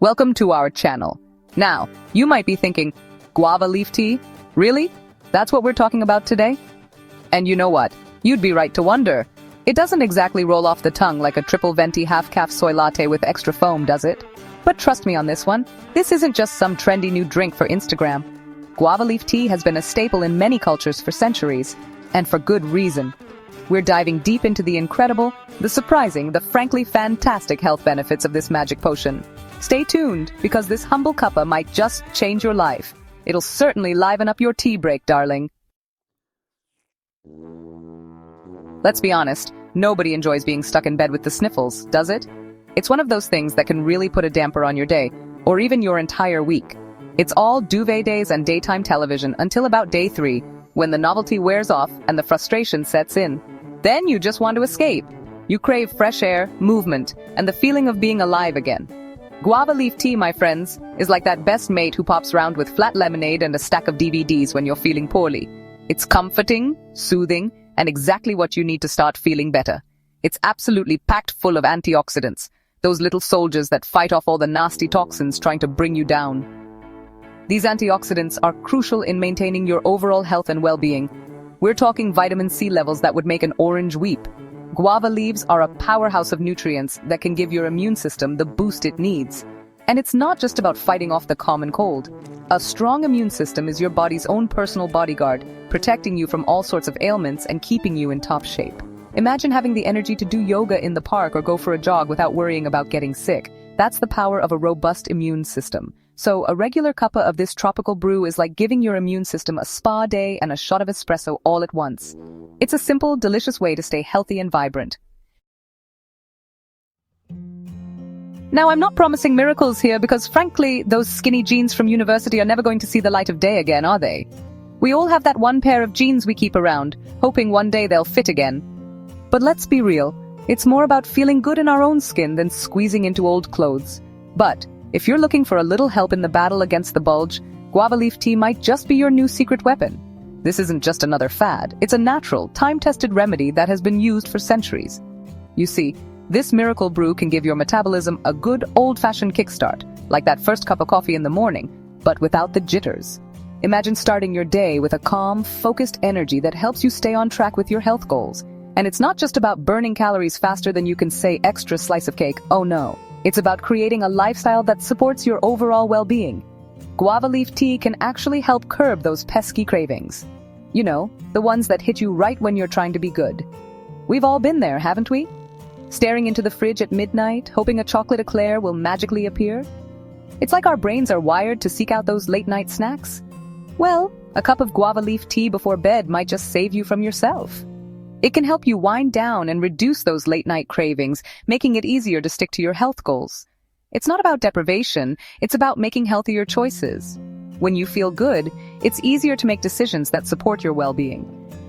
Welcome to our channel. Now, you might be thinking, guava leaf tea? Really? That's what we're talking about today? And you know what? You'd be right to wonder. It doesn't exactly roll off the tongue like a triple venti half-calf soy latte with extra foam, does it? But trust me on this one, this isn't just some trendy new drink for Instagram. Guava leaf tea has been a staple in many cultures for centuries, and for good reason. We're diving deep into the incredible, the surprising, the frankly fantastic health benefits of this magic potion. Stay tuned, because this humble cuppa might just change your life. It'll certainly liven up your tea break, darling. Let's be honest, nobody enjoys being stuck in bed with the sniffles, does it? It's one of those things that can really put a damper on your day, or even your entire week. It's all duvet days and daytime television until about day 3, when the novelty wears off and the frustration sets in. Then you just want to escape. You crave fresh air, movement, and the feeling of being alive again. Guava leaf tea, my friends, is like that best mate who pops round with flat lemonade and a stack of DVDs when you're feeling poorly. It's comforting, soothing, and exactly what you need to start feeling better. It's absolutely packed full of antioxidants, those little soldiers that fight off all the nasty toxins trying to bring you down. These antioxidants are crucial in maintaining your overall health and well-being. We're talking vitamin C levels that would make an orange weep. Guava leaves are a powerhouse of nutrients that can give your immune system the boost it needs. And it's not just about fighting off the common cold. A strong immune system is your body's own personal bodyguard, protecting you from all sorts of ailments and keeping you in top shape. Imagine having the energy to do yoga in the park or go for a jog without worrying about getting sick. That's the power of a robust immune system. So a regular cuppa of this tropical brew is like giving your immune system a spa day and a shot of espresso all at once. It's a simple, delicious way to stay healthy and vibrant. Now, I'm not promising miracles here because, frankly, those skinny jeans from university are never going to see the light of day again, are they? We all have that one pair of jeans we keep around, hoping one day they'll fit again. But let's be real, it's more about feeling good in our own skin than squeezing into old clothes. But if you're looking for a little help in the battle against the bulge, guava leaf tea might just be your new secret weapon. This isn't just another fad, it's a natural, time-tested remedy that has been used for centuries. You see, this miracle brew can give your metabolism a good old-fashioned kickstart, like that first cup of coffee in the morning, but without the jitters. Imagine starting your day with a calm, focused energy that helps you stay on track with your health goals. And it's not just about burning calories faster than you can say extra slice of cake, oh no. It's about creating a lifestyle that supports your overall well-being. Guava leaf tea can actually help curb those pesky cravings. You know, the ones that hit you right when you're trying to be good. We've all been there, haven't we? Staring into the fridge at midnight, hoping a chocolate eclair will magically appear. It's like our brains are wired to seek out those late-night snacks. Well, a cup of guava leaf tea before bed might just save you from yourself. It can help you wind down and reduce those late-night cravings, making it easier to stick to your health goals. It's not about deprivation, it's about making healthier choices. When you feel good, it's easier to make decisions that support your well-being.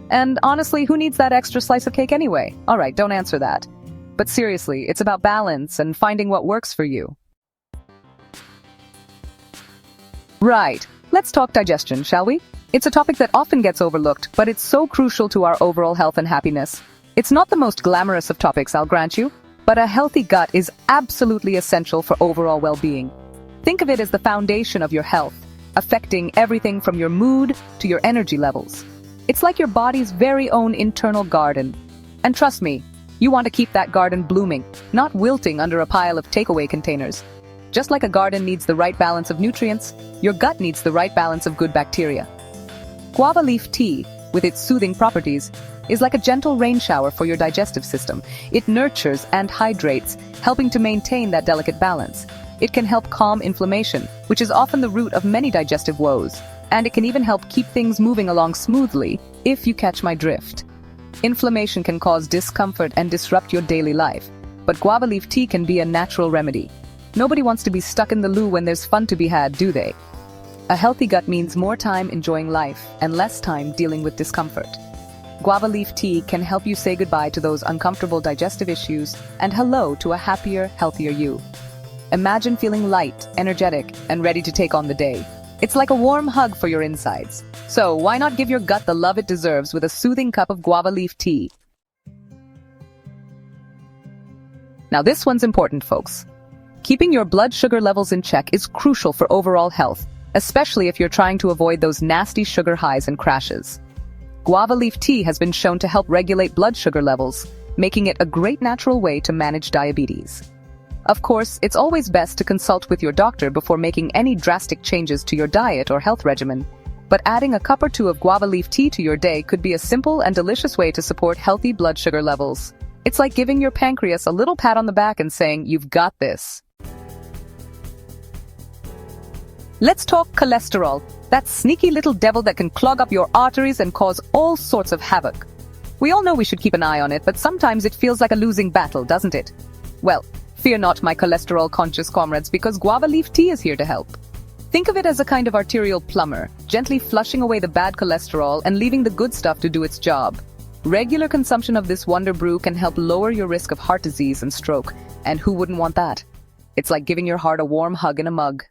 And honestly, who needs that extra slice of cake anyway? All right, don't answer that. But seriously, it's about balance and finding what works for you. Right, let's talk digestion, shall we? It's a topic that often gets overlooked, but it's so crucial to our overall health and happiness. It's not the most glamorous of topics, I'll grant you, but a healthy gut is absolutely essential for overall well-being. Think of it as the foundation of your health, affecting everything from your mood to your energy levels. It's like your body's very own internal garden. And trust me, you want to keep that garden blooming, not wilting under a pile of takeaway containers. Just like a garden needs the right balance of nutrients, your gut needs the right balance of good bacteria. Guava leaf tea, with its soothing properties, is like a gentle rain shower for your digestive system. It nurtures and hydrates, helping to maintain that delicate balance. It can help calm inflammation, which is often the root of many digestive woes. And it can even help keep things moving along smoothly, if you catch my drift. Inflammation can cause discomfort and disrupt your daily life, but guava leaf tea can be a natural remedy. Nobody wants to be stuck in the loo when there's fun to be had, do they? A healthy gut means more time enjoying life and less time dealing with discomfort. Guava leaf tea can help you say goodbye to those uncomfortable digestive issues and hello to a happier, healthier you. Imagine feeling light, energetic, and ready to take on the day. It's like a warm hug for your insides. So why not give your gut the love it deserves with a soothing cup of guava leaf tea? Now this one's important, folks. Keeping your blood sugar levels in check is crucial for overall health, especially if you're trying to avoid those nasty sugar highs and crashes. Guava leaf tea has been shown to help regulate blood sugar levels, making it a great natural way to manage diabetes. Of course, it's always best to consult with your doctor before making any drastic changes to your diet or health regimen. But adding a cup or two of guava leaf tea to your day could be a simple and delicious way to support healthy blood sugar levels. It's like giving your pancreas a little pat on the back and saying, "You've got this." Let's talk cholesterol, that sneaky little devil that can clog up your arteries and cause all sorts of havoc. We all know we should keep an eye on it, but sometimes it feels like a losing battle, doesn't it? Well, fear not, my cholesterol-conscious comrades, because guava leaf tea is here to help. Think of it as a kind of arterial plumber, gently flushing away the bad cholesterol and leaving the good stuff to do its job. Regular consumption of this wonder brew can help lower your risk of heart disease and stroke, and who wouldn't want that? It's like giving your heart a warm hug in a mug.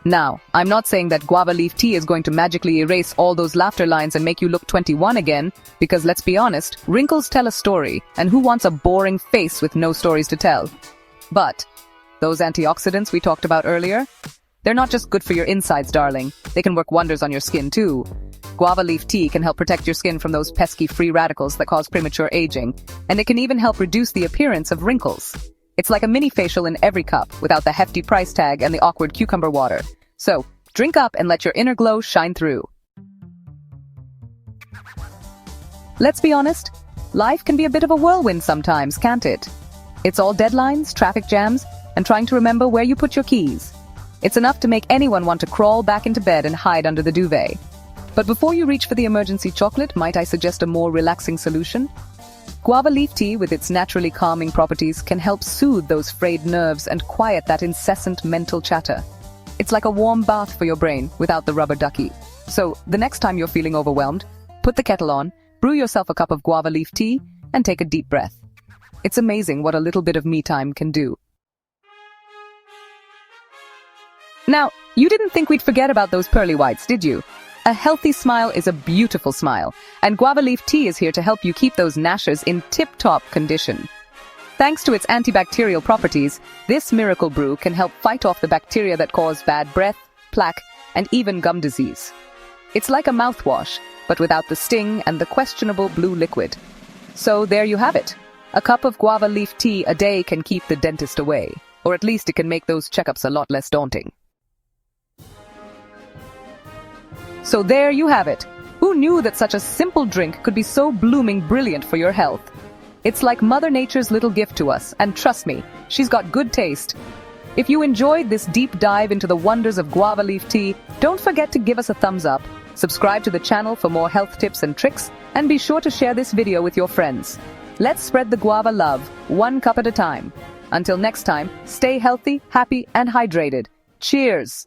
Now, I'm not saying that guava leaf tea is going to magically erase all those laughter lines and make you look 21 again, because let's be honest, wrinkles tell a story, and who wants a boring face with no stories to tell? But those antioxidants we talked about earlier, they're not just good for your insides, darling. They can work wonders on your skin too. Guava leaf tea can help protect your skin from those pesky free radicals that cause premature aging, and it can even help reduce the appearance of wrinkles. It's like a mini facial in every cup, without the hefty price tag and the awkward cucumber water. So, drink up and let your inner glow shine through. Let's be honest, life can be a bit of a whirlwind sometimes, can't it? It's all deadlines, traffic jams, and trying to remember where you put your keys. It's enough to make anyone want to crawl back into bed and hide under the duvet. But before you reach for the emergency chocolate, might I suggest a more relaxing solution? Guava leaf tea, with its naturally calming properties, can help soothe those frayed nerves and quiet that incessant mental chatter. It's like a warm bath for your brain, without the rubber ducky. So, the next time you're feeling overwhelmed, put the kettle on, brew yourself a cup of guava leaf tea, and take a deep breath. It's amazing what a little bit of me time can do. Now, you didn't think we'd forget about those pearly whites, did you? A healthy smile is a beautiful smile, and guava leaf tea is here to help you keep those gnashers in tip-top condition. Thanks to its antibacterial properties, this miracle brew can help fight off the bacteria that cause bad breath, plaque, and even gum disease. It's like a mouthwash, but without the sting and the questionable blue liquid. So there you have it. A cup of guava leaf tea a day can keep the dentist away, or at least it can make those checkups a lot less daunting. So there you have it. Who knew that such a simple drink could be so blooming brilliant for your health? It's like Mother Nature's little gift to us, and trust me, she's got good taste. If you enjoyed this deep dive into the wonders of guava leaf tea, don't forget to give us a thumbs up, subscribe to the channel for more health tips and tricks, and be sure to share this video with your friends. Let's spread the guava love, one cup at a time. Until next time, stay healthy, happy, and hydrated. Cheers!